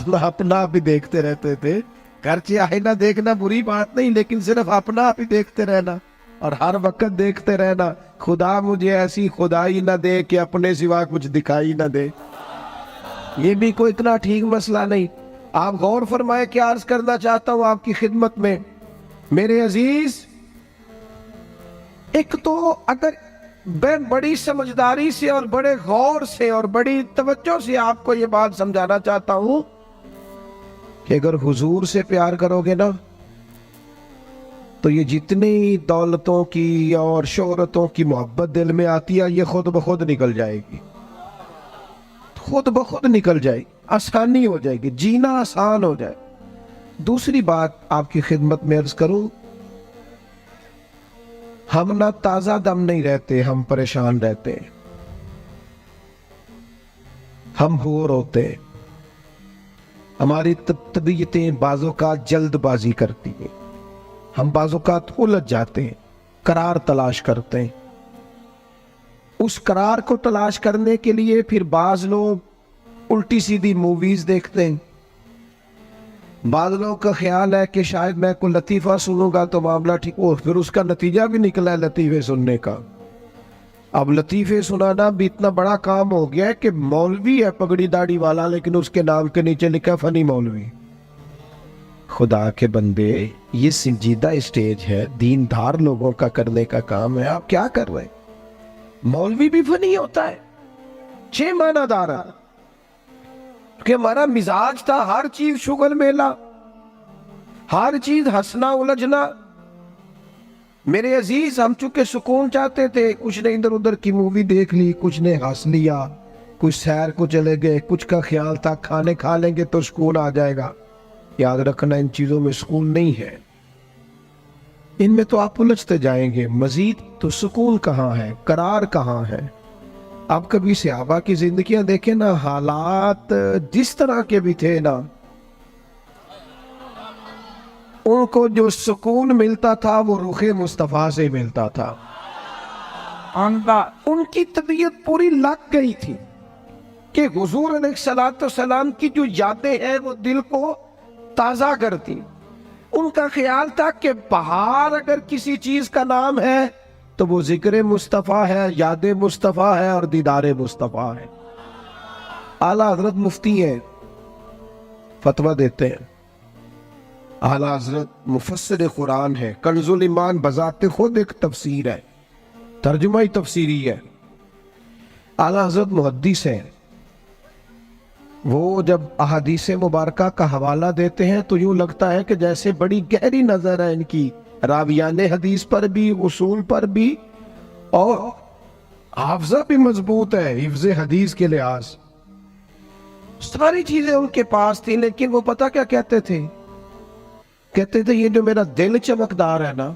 ہم اپنا آپ ہی دیکھتے رہتے تھے. گرچہ آئینہ دیکھنا بری بات نہیں، لیکن صرف اپنا آپ ہی دیکھتے رہنا اور ہر وقت دیکھتے رہنا خدا مجھے ایسی خدائی نہ دے کہ اپنے سوا کچھ دکھائی نہ دے. یہ بھی کوئی اتنا ٹھیک مسئلہ نہیں. آپ غور فرمائے کیا عرض کرنا چاہتا ہوں آپ کی خدمت میں میرے عزیز. ایک تو اگر میں بڑی سمجھداری سے اور بڑے غور سے اور بڑی توجہ سے آپ کو یہ بات سمجھانا چاہتا ہوں کہ اگر حضور سے پیار کرو گے نا تو یہ جتنی دولتوں کی اور شہرتوں کی محبت دل میں آتی ہے یہ خود بخود نکل جائے گی. خود بخود نکل جائے گی، آسانی ہو جائے گی، جینا آسان ہو جائے. دوسری بات آپ کی خدمت میں عرض کروں، ہم نہ تازہ دم نہیں رہتے، ہم پریشان رہتے ہیں، ہم بور ہوتے ہیں، ہماری طبیعتیں بعض اوقات جلد بازی کرتی ہیں، ہم بعض اوقات الجھ جاتے ہیں، قرار تلاش کرتے ہیں. اس قرار کو تلاش کرنے کے لیے پھر بعض لوگ الٹی سیدھی موویز دیکھتے ہیں. بعض لوگوں کا خیال ہے کہ شاید میں کوئی لطیفہ سنوں گا تو معاملہ ٹھیک ہو، پھر اس کا نتیجہ بھی نکلا ہے لطیفے سننے کا. اب لطیفے سنانا بھی اتنا بڑا کام ہو گیا ہے کہ مولوی ہے پگڑی داڑھی والا لیکن اس کے نام کے نیچے لکھا فنی مولوی. خدا کے بندے یہ سنجیدہ اسٹیج ہے، دیندار لوگوں کا کرنے کا کام ہے. آپ کیا کر رہے ہیں؟ مولوی بھی فنی ہوتا ہے، 6 معنی دارا کہ ہمارا مزاج تھا ہر چیز شغل میلہ، ہر چیز ہنسنا الجھنا. میرے عزیز ہم چونکہ سکون چاہتے تھے، کچھ نے ادھر ادھر کی مووی دیکھ لی، کچھ نے ہنس لیا، کچھ سیر کو چلے گئے، کچھ کا خیال تھا کھانے کھا لیں گے تو سکون آ جائے گا. یاد رکھنا ان چیزوں میں سکون نہیں ہے، ان میں تو آپ الجھتے جائیں گے. مزید تو سکون کہاں ہے، قرار کہاں ہے؟ آپ کبھی صحابہ کی زندگیاں دیکھیں نا، حالات جس طرح کے بھی تھے نا، ان کو جو سکون ملتا تھا وہ رخ مصطفیٰ سے ملتا تھا. ان کی طبیعت پوری لگ گئی تھی کہ حضور علیہ السلام کی جو یادیں ہیں وہ دل کو تازہ کرتی. ان کا خیال تھا کہ بہار اگر کسی چیز کا نام ہے تو وہ ذکر مصطفیٰ ہے، یاد مصطفیٰ ہے اور دیدار مصطفیٰ ہے. اعلیٰ حضرت مفتی ہیں، فتویٰ دیتے ہیں. اعلیٰ حضرت مفسر قرآن ہے، کنز الایمان بذات خود ایک تفسیر ہے، ترجمہ ہی تفسیری ہے. اعلیٰ حضرت محدث ہیں، وہ جب احادیث مبارکہ کا حوالہ دیتے ہیں تو یوں لگتا ہے کہ جیسے بڑی گہری نظر ہے ان کی، راویان حدیث پر بھی، اصول پر بھی، اور حافظہ بھی مضبوط ہے حفظ حدیث کے لحاظ. ساری چیزیں ان کے پاس تھی، لیکن وہ پتہ کیا کہتے تھے؟ کہتے تھے یہ جو میرا دل چمکدار ہے نا،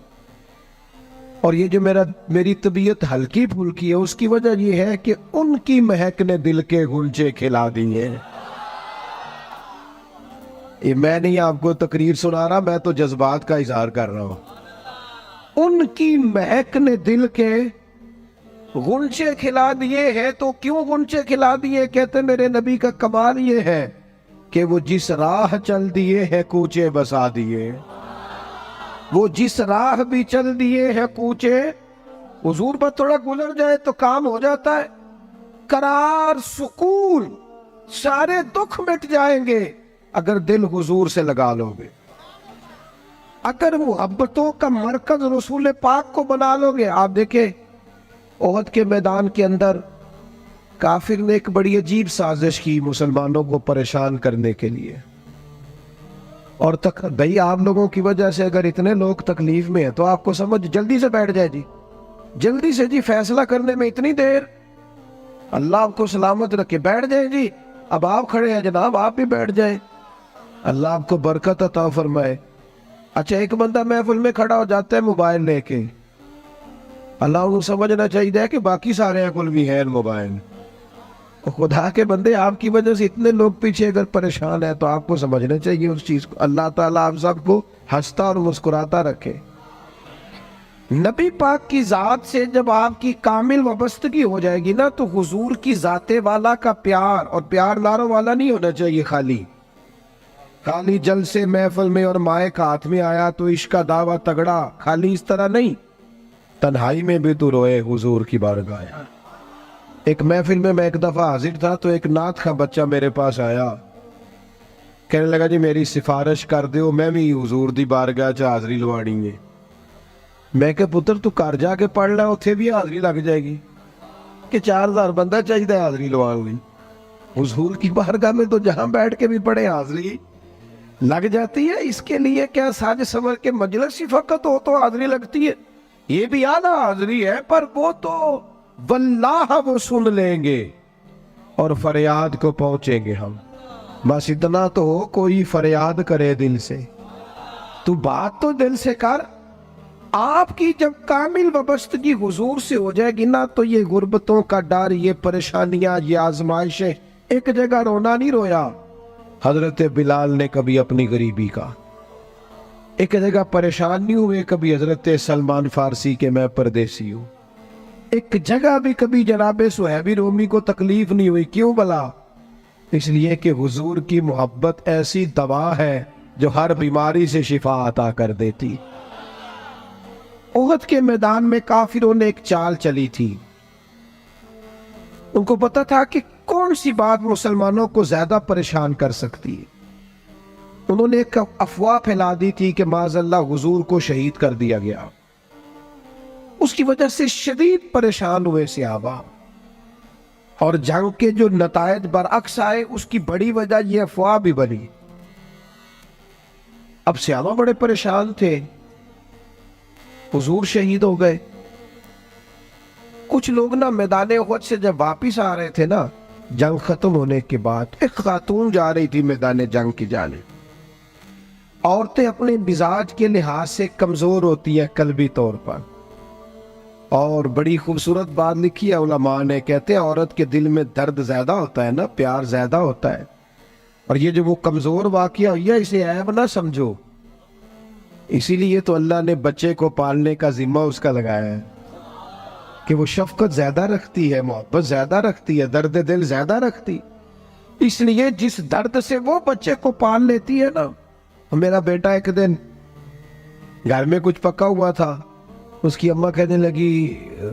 اور یہ جو میری طبیعت ہلکی پھلکی ہے، اس کی وجہ یہ ہے کہ ان کی مہک نے دل کے غنچے کھلا دیے. یہ میں نہیں آپ کو تقریر سنا رہا، میں تو جذبات کا اظہار کر رہا ہوں. ان کی مہک نے دل کے غنچے کھلا دیے ہیں. تو کیوں غنچے کھلا دیے؟ کہتے میرے نبی کا کمال یہ ہے کہ وہ جس راہ چل دیے ہیں کوچے بسا دیے. وہ جس راہ بھی چل دیے ہیں کوچے، حضور پر تھوڑا گزر جائے تو کام ہو جاتا ہے. قرار، سکون، سارے دکھ مٹ جائیں گے اگر دل حضور سے لگا لو گے. اگر محبتوں کا مرکز رسول پاک کو بنا لو گے. آپ دیکھیں احد کے میدان کے اندر کافر نے ایک بڑی عجیب سازش کی مسلمانوں کو پریشان کرنے کے لیے. اور بھئی آپ لوگوں کی وجہ سے اگر اتنے لوگ تکلیف میں ہیں تو آپ کو سمجھ جلدی سے بیٹھ جائے جی، جلدی سے جی، فیصلہ کرنے میں اتنی دیر، اللہ آپ کو سلامت رکھے، بیٹھ جائیں جی. اب آپ کھڑے ہیں جناب، آپ بھی بیٹھ جائیں، اللہ آپ کو برکت عطا فرمائے. اچھا ایک بندہ محفل میں کھڑا ہو جاتا ہے موبائل لے کے، اللہ انہوں سمجھنا چاہیے کہ باقی سارے کل بھی ہیں موبائل. خدا کے بندے آپ کی وجہ سے اتنے لوگ پیچھے اگر پریشان ہیں تو آپ کو سمجھنا چاہیے اس چیز کو. اللہ تعالیٰ آپ سب کو ہنستا اور مسکراتا رکھے. نبی پاک کی ذات سے جب آپ کی کامل وابستگی ہو جائے گی نا تو حضور کی ذات والا کا پیار، اور پیار لاروں والا نہیں ہونا چاہیے خالی، خالی جل سے محفل میں اور مائک ہاتھ میں آیا تو عشق کا دعویٰ تگڑا، خالی اس طرح نہیں، تنہائی میں بھی تو روئے حضور کی بارگاہ۔ ایک محفل میں ایک دفعہ حاضر تھا تو ایک نعت کا بچہ میرے پاس آیا، کہنے لگا جی میری سفارش کر دیو، میں بھی حضور دی بارگاہ چ حاضری لوانی ہے۔ میں کہ پتر تو گھر جا کے پڑھ لے، اتھے بھی حاضری لگ جائے گی، کہ 4000 بندہ چاہیے حاضری لوان لی۔ حضور کی بارگاہ میں تو جہاں بیٹھ کے بھی پڑھے حاضری لگ جاتی ہے، اس کے لیے کیا ساج سمر کے مجلس ہی فقط ہو تو حاضری لگتی ہے؟ یہ بھی اعلیٰ حاضری ہے، پر وہ تو واللہ وہ سن لیں گے اور فریاد کو پہنچیں گے ہم۔ بس اتنا تو ہو، کوئی فریاد کرے دل سے، تو بات تو دل سے کر۔ آپ کی جب کامل وابستگی حضور سے ہو جائے گی نا، تو یہ غربتوں کا ڈر، یہ پریشانیاں، یہ آزمائشیں، ایک جگہ رونا نہیں رویا حضرت بلال نے کبھی اپنی غریبی کا، ایک جگہ پریشان نہیں ہوئے کبھی حضرت سلمان فارسی کے میں پردیسی ہوں، ایک جگہ بھی کبھی جناب صہیب رومی کو تکلیف نہیں ہوئی۔ کیوں بلا؟ اس لیے کہ حضور کی محبت ایسی دوا ہے جو ہر بیماری سے شفا عطا کر دیتی۔ احد کے میدان میں کافروں نے ایک چال چلی تھی، ان کو پتا تھا کہ کون سی بات مسلمانوں کو زیادہ پریشان کر سکتی ہے۔ انہوں نے ایک افواہ پھیلا دی تھی کہ معاذ اللہ حضور کو شہید کر دیا گیا۔ اس کی وجہ سے شدید پریشان ہوئے صحابہ، اور جنگ کے جو نتائج برعکس آئے اس کی بڑی وجہ یہ افواہ بھی بنی۔ اب صحابہ بڑے پریشان تھے، حضور شہید ہو گئے۔ کچھ لوگ نا میدان احد سے جب واپس آ رہے تھے نا، جنگ ختم ہونے کے بعد، ایک خاتون جا رہی تھی میدان جنگ کی جانب۔ عورتیں اپنے مزاج کے لحاظ سے کمزور ہوتی ہیں قلبی طور پر، اور بڑی خوبصورت بات لکھی ہے علماء نے، کہتے ہیں عورت کے دل میں درد زیادہ ہوتا ہے نا، پیار زیادہ ہوتا ہے، اور یہ جو وہ کمزور واقعہ ہوئی ہے اسے عیب نہ سمجھو۔ اسی لیے تو اللہ نے بچے کو پالنے کا ذمہ اس کا لگایا ہے کہ وہ شفقت زیادہ رکھتی ہے، محبت زیادہ رکھتی ہے، درد دل زیادہ رکھتی، اس لیے جس درد سے وہ بچے کو پال لیتی ہے نا۔ میرا بیٹا ایک دن گھر میں کچھ پکا ہوا تھا، اس کی اماں کہنے لگی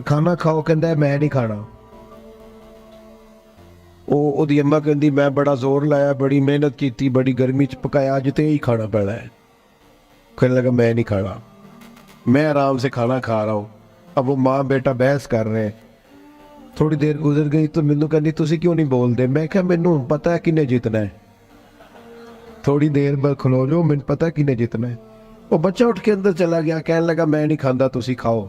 کھانا کھاؤ، کہتا ہے میں نہیں کھانا۔ وہ دی اماں کہندی میں بڑا زور لایا، بڑی محنت کی تھی، بڑی گرمی چ پکایا، اج تے ہی کھانا پڑا ہے۔ کہنے لگا میں نہیں کھانا، میں آرام سے کھانا کھا رہا ہوں۔ اب وہ ماں بیٹا بحث کر رہے ہیں، تھوڑی دیر گزر گئی تو مینوں کہندی تسی کیوں نہیں بول دے؟ میں کہا مینوں پتہ ہے کنے جیتنا ہے، تھوڑی دیر بعد کھلو جو، مینوں پتہ ہے کنے جیتنا ہے۔ وہ بچہ اٹھ کے اندر چلا گیا، کہنے لگا میں نہیں کھاندا، تسی کھاؤ۔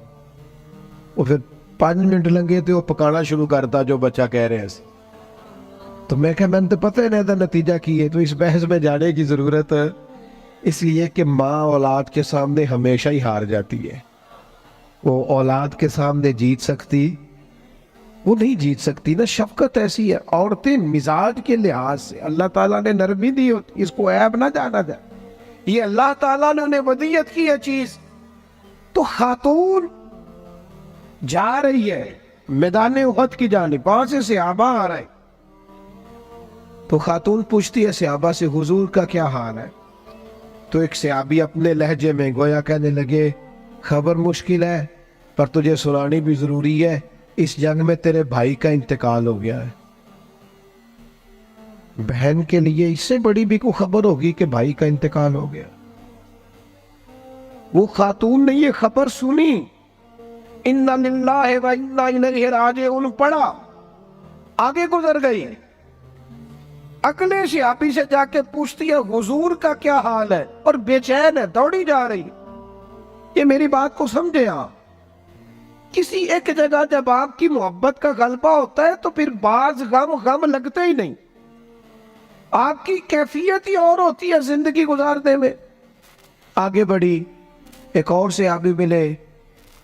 وہ پھر 5 منٹ لنگے تو وہ پکانا شروع کرتا جو بچہ کہہ رہے ہیں۔ تو میں کہا میں نے تو پتہ ہے نا نتیجہ کی ہے، تو اس بحث میں جانے کی ضرورت ہے؟ اس لیے کہ ماں اولاد کے سامنے ہمیشہ ہی ہار جاتی ہے، وہ اولاد کے سامنے جیت سکتی وہ نہیں جیت سکتی نا۔ شفقت ایسی ہے، عورتیں مزاج کے لحاظ سے اللہ تعالیٰ نے نرمی دی ہوتی، اس کو عیب نہ جانا جائے، یہ اللہ تعالیٰ نے انہیں ودیت کی ہے چیز۔ تو خاتون جا رہی ہے میدان احد کی جانب، وہاں سے صحابہ آ رہے، تو خاتون پوچھتی ہے صحابہ سے حضور کا کیا حال ہے؟ تو ایک صحابی اپنے لہجے میں گویا کہنے لگے خبر مشکل ہے، پر تجھے سنانی بھی ضروری ہے، اس جنگ میں تیرے بھائی کا انتقال ہو گیا ہے۔ بہن کے لیے اس سے بڑی بھی کوئی خبر ہوگی کہ بھائی کا انتقال ہو گیا؟ وہ خاتون نے یہ خبر سنی، اِنَّا لِلَّهِ وَإِنَّا إِلَيْهِ رَاجِعُونَ پڑھا، آگے گزر گئی، اگلے صحابی سے جا کے پوچھتی ہے حضور کا کیا حال ہے، اور بے چین ہے، دوڑی جا رہی۔ یہ میری بات کو سمجھے آپ، کسی ایک جگہ جب آپ کی محبت کا غلبہ ہوتا ہے تو پھر بعض غم لگتے ہی نہیں، آپ کی کیفیت ہی اور ہوتی ہے زندگی گزارنے میں۔ آگے بڑھی، ایک اور صحابی ملے،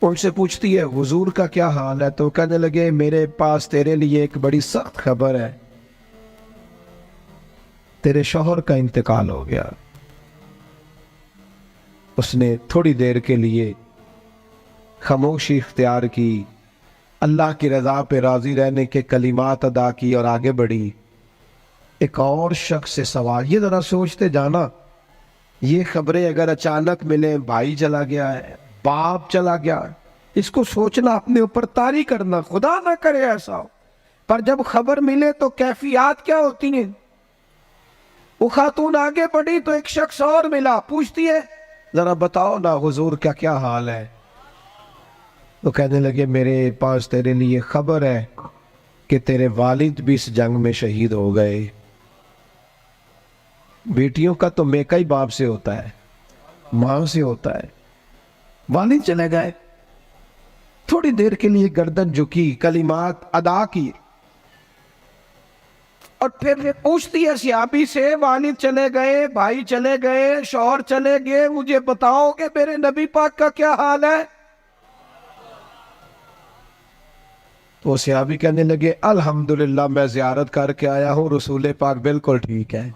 ان سے پوچھتی ہے حضور کا کیا حال ہے، تو کہنے لگے میرے پاس تیرے لیے ایک بڑی سخت خبر ہے، تیرے شوہر کا انتقال ہو گیا۔ اس نے تھوڑی دیر کے لیے خاموشی اختیار کی، اللہ کی رضا پہ راضی رہنے کے کلمات ادا کی اور آگے بڑھی۔ ایک اور شخص سے سوال، یہ ذرا سوچتے جانا، یہ خبریں اگر اچانک ملیں، بھائی چلا گیا ہے، باپ چلا گیا ہے، اس کو سوچنا، اپنے اوپر طاری کرنا، خدا نہ کرے ایسا ہو۔ پر جب خبر ملے تو کیفیات کیا ہوتی ہیں؟ وہ خاتون آگے بڑھی تو ایک شخص اور ملا، پوچھتی ہے ذرا بتاؤ نا حضور کا کیا حال ہے؟ تو کہنے لگے میرے پاس تیرے لیے خبر ہے کہ تیرے والد بھی اس جنگ میں شہید ہو گئے۔ بیٹیوں کا تو میکا ہی باپ سے ہوتا ہے، ماں سے ہوتا ہے۔ والد چلے گئے، تھوڑی دیر کے لیے گردن جھکی، کلمات ادا کی، اور پھر پوچھتی ہے صحابی سے والد چلے گئے، بھائی چلے گئے، شوہر چلے گئے، مجھے بتاؤ کہ میرے نبی پاک کا کیا حال ہے؟ تو صحابی کہنے لگے الحمدللہ میں زیارت کر کے آیا ہوں، رسول پاک بالکل ٹھیک ہے۔